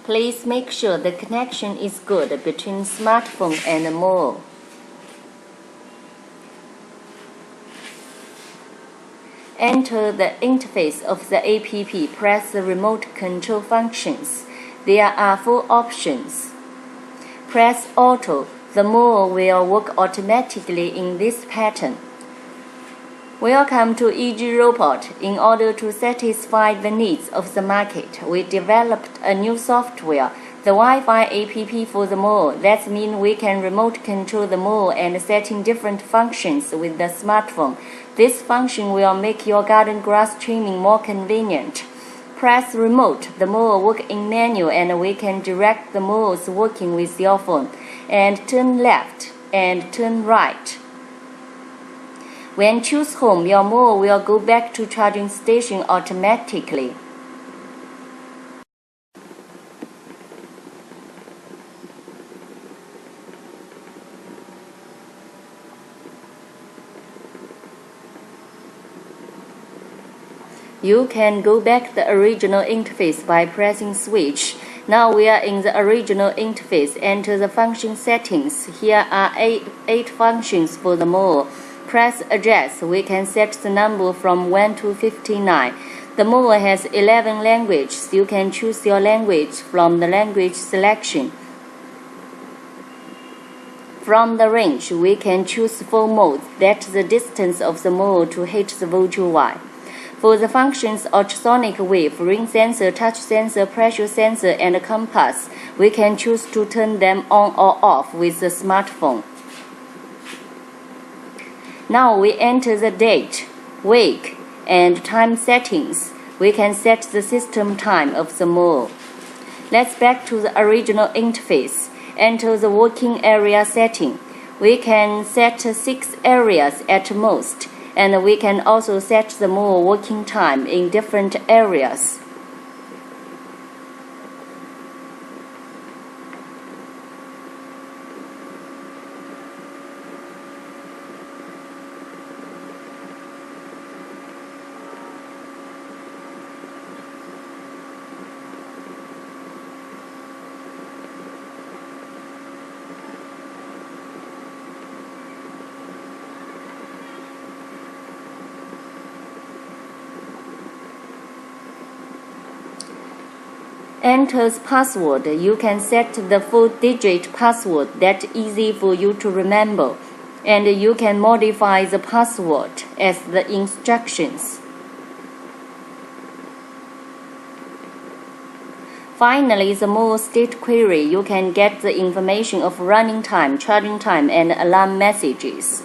Please make sure the connection is good between smartphone and Mower. Enter the interface of the app. Press the remote control functions. There are 4 options. Press Auto. The Mower will work automatically in this pattern. Welcome to Egrorot. In order to satisfy the needs of the market, we developed a new software, the Wi-Fi app for the Mower. That means we can remote control the Mower and setting different functions with the smartphone. This function will make your garden grass trimming more convenient. Press Remote. The Mower works in menu and we can direct the mowers working with your phone. And turn left and turn right. When choose Home, your mower will go back to charging station automatically. You can go back the original interface by pressing Switch. Now we are in the original interface. Enter the function settings. Here are 8 functions for the mower. Press Adjust. We can set the number from 1 to 59. The mower has 11 languages. You can choose your language from the language selection. From the range, we can choose 4 modes. That's the distance of the mower to hit the virtual wire. For the functions ultrasonic wave, ring sensor, touch sensor, pressure sensor, and compass, we can choose to turn them on or off with the smartphone. Now we enter the date, week, and time settings. We can set the system time of the mower. Let's back to the original interface. Enter the working area setting. We can set 6 areas at most. And we can also set the mower working time in different areas. Enters password. You can set the 4-digit password that's easy for you to remember, and you can modify the password as the instructions. Finally, the mower state query. You can get the information of running time, charging time, and alarm messages.